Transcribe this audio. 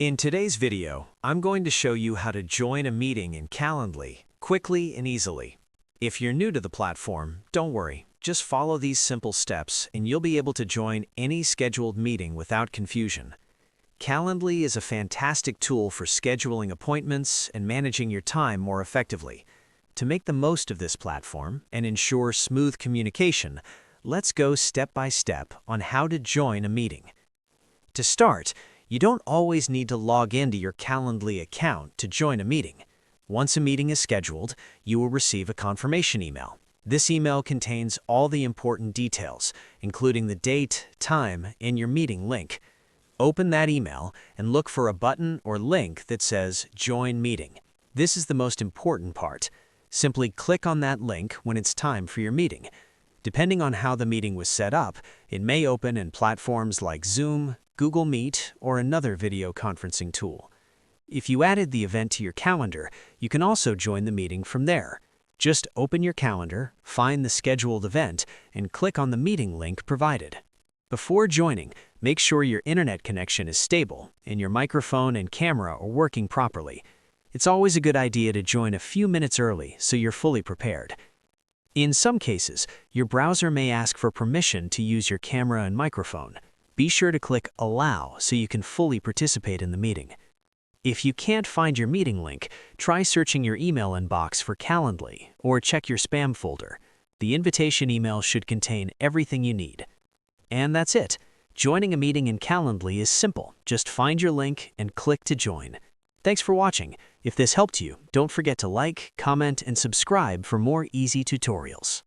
In today's video, I'm going to show you how to join a meeting in Calendly quickly and easily. If you're new to the platform, don't worry. Just follow these simple steps and you'll be able to join any scheduled meeting without confusion. Calendly is a fantastic tool for scheduling appointments and managing your time more effectively. To make the most of this platform and ensure smooth communication, let's go step by step on how to join a meeting. To start, you don't always need to log into your Calendly account to join a meeting. Once a meeting is scheduled, you will receive a confirmation email. This email contains all the important details, including the date, time, and your meeting link. Open that email and look for a button or link that says Join Meeting. This is the most important part. Simply click on that link when it's time for your meeting. Depending on how the meeting was set up, it may open in platforms like Zoom, Google Meet, or another video conferencing tool. If you added the event to your calendar, you can also join the meeting from there. Just open your calendar, find the scheduled event, and click on the meeting link provided. Before joining, make sure your internet connection is stable and your microphone and camera are working properly. It's always a good idea to join a few minutes early so you're fully prepared. In some cases, your browser may ask for permission to use your camera and microphone. Be sure to click Allow so you can fully participate in the meeting. If you can't find your meeting link, try searching your email inbox for Calendly or check your spam folder. The invitation email should contain everything you need. And that's it. Joining a meeting in Calendly is simple. Just find your link and click to join. Thanks for watching. If this helped you, don't forget to like, comment, and subscribe for more easy tutorials.